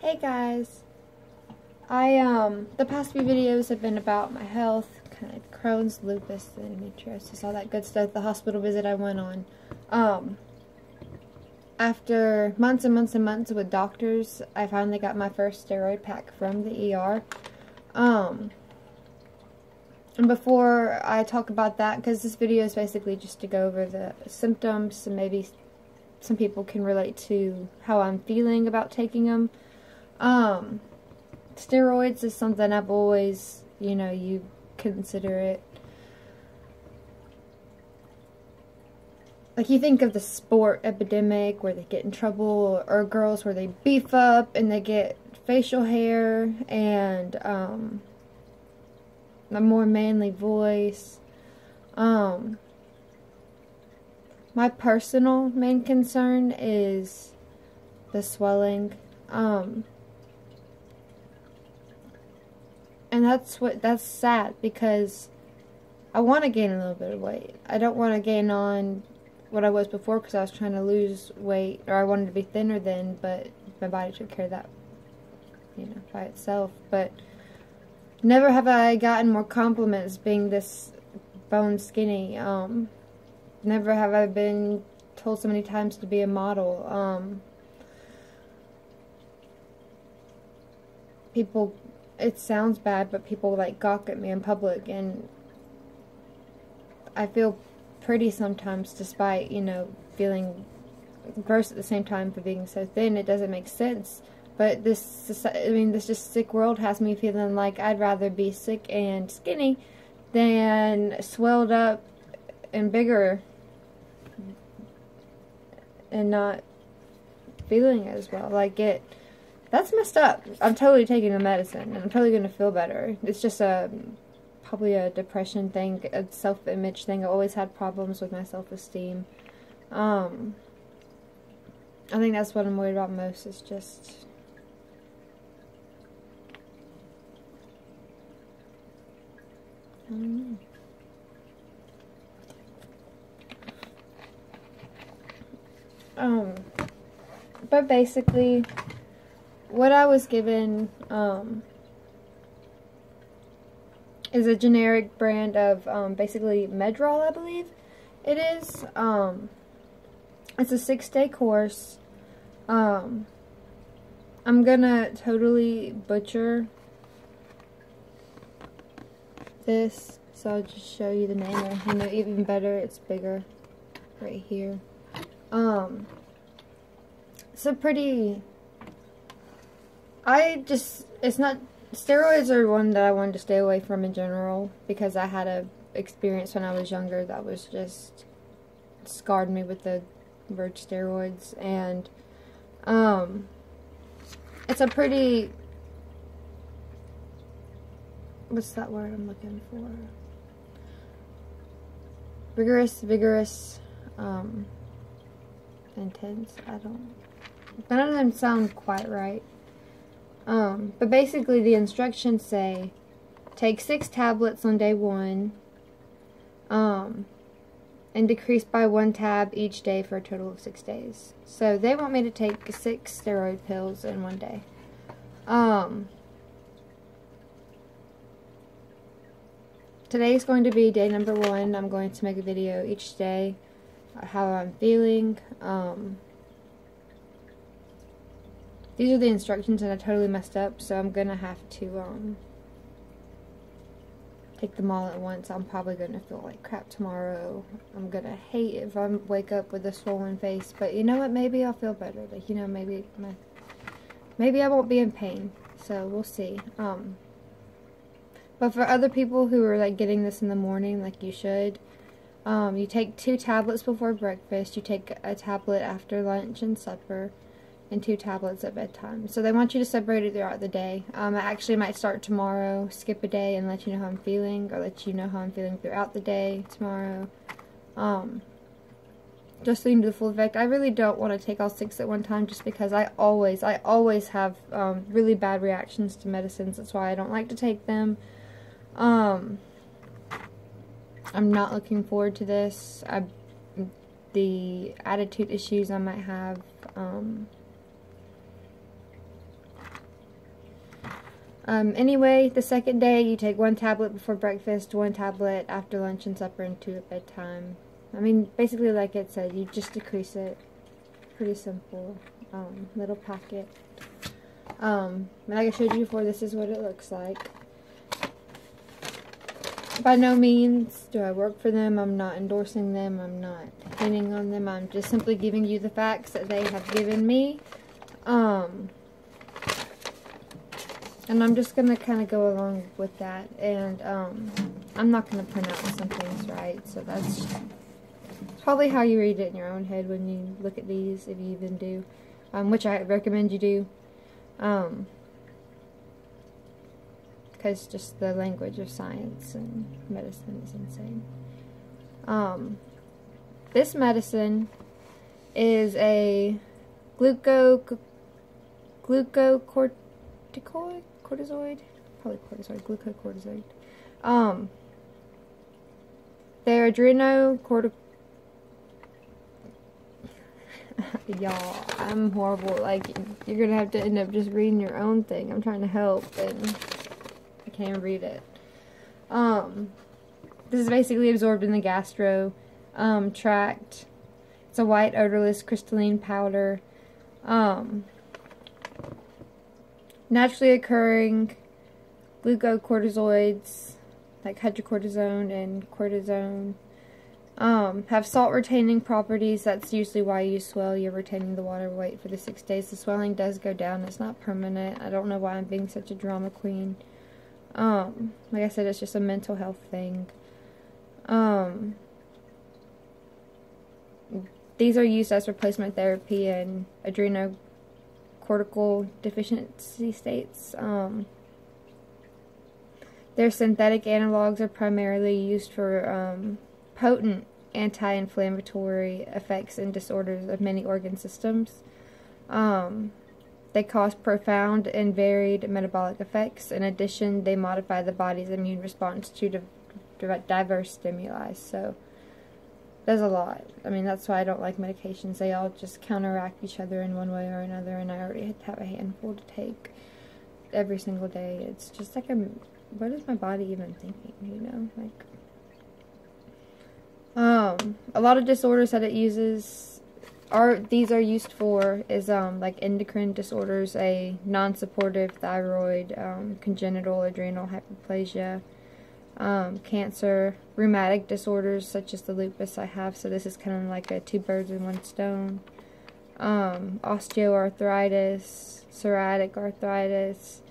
Hey guys, the past few videos have been about my health, kind of Crohn's, lupus, endometriosis, all that good stuff, the hospital visit I went on. After months and months and months with doctors, I finally got my first steroid pack from the ER. And before I talk about that, because this video is basically just to go over the symptoms and maybe some people can relate to how I'm feeling about taking them. Steroids is something I've always, you consider it. Like, you think of the sport epidemic where they get in trouble, or girls where they beef up and they get facial hair and a more manly voice. My personal main concern is the swelling. And that's sad, because I want to gain a little bit of weight. I don't want to gain on what I was before, because I was trying to lose weight, or I wanted to be thinner then, but my body took care of that, by itself. But never have I gotten more compliments being this bone skinny. Never have I been told so many times to be a model. People, it sounds bad, but people like gawk at me in public, and I feel pretty sometimes, despite, feeling gross at the same time for being so thin. It doesn't make sense. But this just sick world has me feeling like I'd rather be sick and skinny than swelled up and bigger and not feeling as well. That's messed up. I'm totally taking the medicine, and I'm totally going to feel better. It's just probably a depression thing, a self-image thing. I always had problems with my self-esteem. I think that's what I'm worried about most, is just... I don't know. But basically, what I was given is a generic brand of basically Medrol, I believe it is. It's a 6-day course. I'm gonna totally butcher this, so I'll just show you the name, or even better, it's bigger right here. So pretty, it's not, steroids are one that I wanted to stay away from in general, because I had a experience when I was younger that was just scarred me with the word steroids. And it's a pretty, what's that word I'm looking for? Vigorous, intense, none of them sound quite right. But basically the instructions say, take 6 tablets on day 1, and decrease by 1 tab each day for a total of 6 days. So they want me to take 6 steroid pills in 1 day. Today's going to be day number 1. I'm going to make a video each day, how I'm feeling. These are the instructions, and I totally messed up, so I'm gonna have to take them all at once. I'm probably gonna feel like crap tomorrow. I'm gonna hate if I wake up with a swollen face, but you know what? Maybe I'll feel better. Like, maybe I won't be in pain. So we'll see. But for other people who are like getting this in the morning, like you should, you take 2 tablets before breakfast. You take a tablet after lunch and supper, and 2 tablets at bedtime. So they want you to separate it throughout the day. I actually might start tomorrow, skip a day, and let you know how I'm feeling, or let you know how I'm feeling throughout the day tomorrow. Just leading to the full effect. I really don't want to take all 6 at one time, just because I always have really bad reactions to medicines. That's why I don't like to take them. I'm not looking forward to this. the attitude issues I might have. Anyway, the second day you take 1 tablet before breakfast, 1 tablet after lunch and supper, and 2 at bedtime. I mean, basically like it said, you just decrease it. Pretty simple. Little packet. Like I showed you before, this is what it looks like. By no means do I work for them. I'm not endorsing them. I'm not hating on them. I'm just simply giving you the facts that they have given me. And I'm just going to kind of go along with that. And I'm not going to print out some things right. So that's probably how you read it in your own head when you look at these, if you even do. Which I recommend you do. Because just the language of science and medicine is insane. This medicine is a glucocorticoid? Cortisoid? Probably cortisoid. Glucocortisoid. They're adrenocorticoid. Y'all, I'm horrible. Like, you're gonna have to end up just reading your own thing. I'm trying to help, and I can't read it. This is basically absorbed in the gastro tract. It's a white, odorless, crystalline powder. Naturally occurring glucocorticoids, like hydrocortisone and cortisone, have salt-retaining properties. That's usually why you swell. You're retaining the water weight for the 6 days. The swelling does go down. It's not permanent. I don't know why I'm being such a drama queen. Like I said, it's just a mental health thing. These are used as replacement therapy in adrenocortical deficiency states. Their synthetic analogs are primarily used for potent anti-inflammatory effects and disorders of many organ systems. They cause profound and varied metabolic effects. In addition, they modify the body's immune response to diverse stimuli. So, there's a lot. I mean, that's why I don't like medications. They all just counteract each other in one way or another, and I already have a handful to take every single day. It's just like, what is my body even thinking, you know? Like, a lot of disorders that it uses these are used for is like endocrine disorders, a non-supportive thyroid, congenital adrenal hyperplasia, cancer, rheumatic disorders such as the lupus I have, so this is kind of like a 2 birds in 1 stone, osteoarthritis, psoriatic arthritis,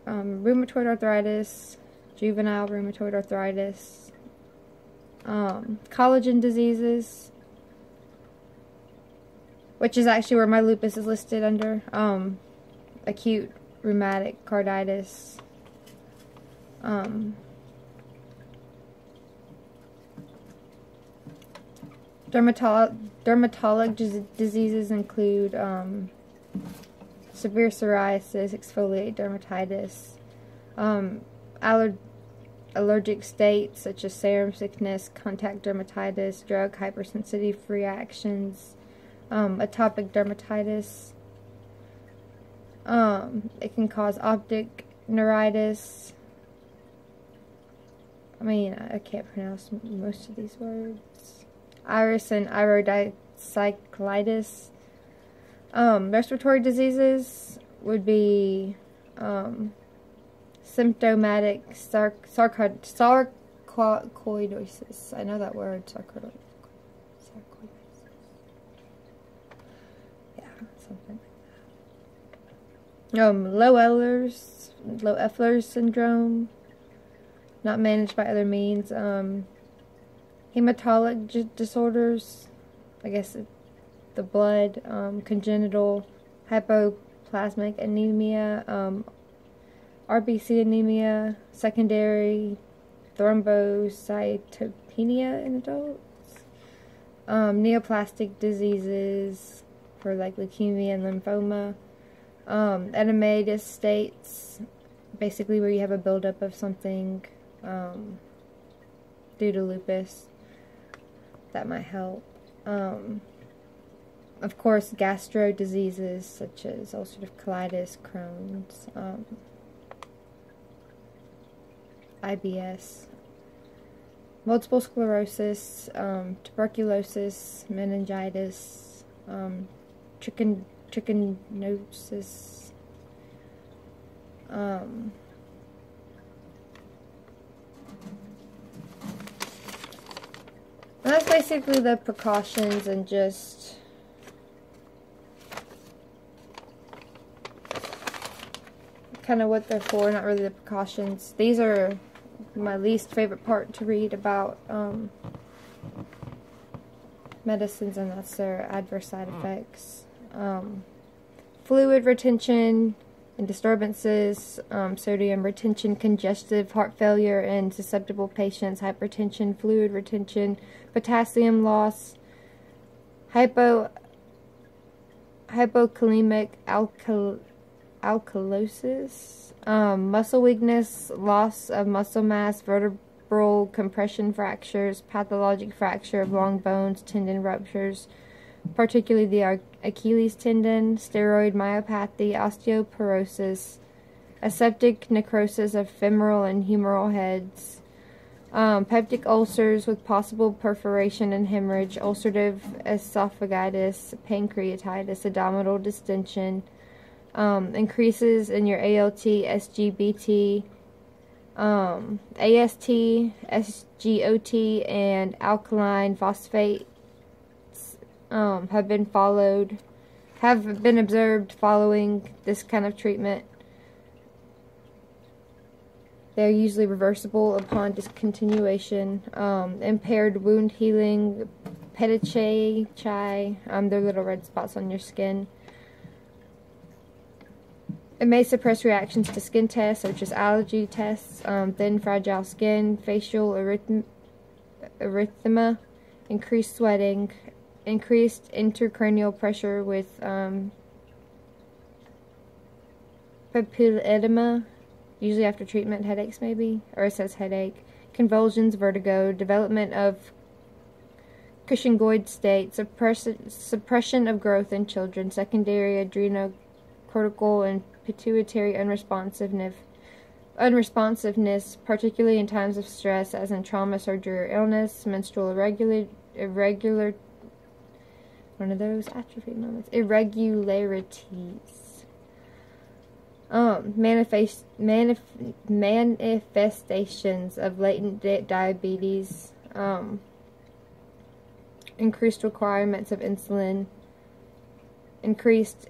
rheumatoid arthritis, juvenile rheumatoid arthritis, collagen diseases, which is actually where my lupus is listed under, acute rheumatic carditis, dermatologic diseases include severe psoriasis, exfoliate dermatitis, allergic states such as serum sickness, contact dermatitis, drug hypersensitive reactions, atopic dermatitis. It can cause optic neuritis. I mean, I can't pronounce most of these words. Iris and iridocyclitis. Respiratory diseases would be symptomatic sarcoidosis. I know that word, sarcoidosis. Yeah, something like that. Low Ehlers syndrome, not managed by other means. Hematologic disorders, I guess the blood, congenital hypoplasmic anemia, RBC anemia, secondary thrombocytopenia in adults, neoplastic diseases for like leukemia and lymphoma, edematous states, basically where you have a buildup of something due to lupus. That might help. Of course, gastro diseases such as ulcerative colitis, Crohn's, IBS, multiple sclerosis, tuberculosis, meningitis, trichinosis, that's basically the precautions and just kind of what they're for, not really the precautions. These are my least favorite part to read about medicines, and that's their adverse side effects. Fluid retention and disturbances, sodium retention, congestive heart failure in susceptible patients, hypertension, fluid retention, potassium loss, hypokalemic alkalosis, muscle weakness, loss of muscle mass, vertebral compression fractures, pathologic fracture of long bones, tendon ruptures, particularly the Achilles tendon, steroid myopathy, osteoporosis, aseptic necrosis of femoral and humeral heads, peptic ulcers with possible perforation and hemorrhage, ulcerative esophagitis, pancreatitis, abdominal distension, increases in your ALT, SGBT, AST, SGOT, and alkaline phosphate have been observed following this kind of treatment. They're usually reversible upon discontinuation. Impaired wound healing, petechiae, they're little red spots on your skin. It may suppress reactions to skin tests, such as allergy tests, thin, fragile skin, facial erythema, increased sweating, increased intracranial pressure with papilledema, usually after treatment, headaches maybe, or it says headache, convulsions, vertigo, development of Cushingoid state, suppression of growth in children, secondary adrenocortical and pituitary unresponsiveness, particularly in times of stress, as in trauma, surgery, or illness, menstrual irregular one of those atrophy moments, irregularities, manifestations of latent diabetes, increased requirements of insulin, increased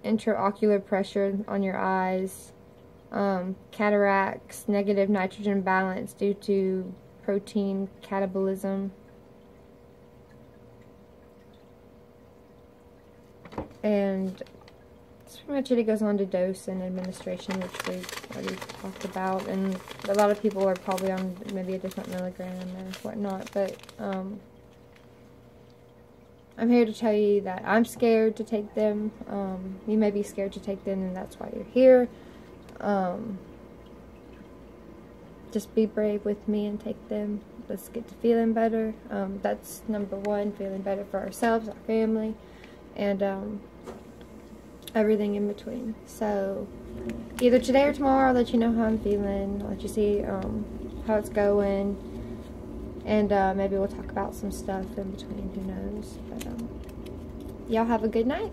intraocular pressure on your eyes, cataracts, negative nitrogen balance due to protein catabolism, and that's pretty much it. It goes on to dose and administration, which we've already talked about, and a lot of people are probably on maybe a different milligram or whatnot, but I'm here to tell you that I'm scared to take them. You may be scared to take them, and that's why you're here. Just be brave with me and take them. Let's get to feeling better. That's number one, feeling better for ourselves, our family, and everything in between. So either today or tomorrow, I'll let you know how I'm feeling. I'll let you see how it's going. And maybe we'll talk about some stuff in between, who knows. But y'all have a good night.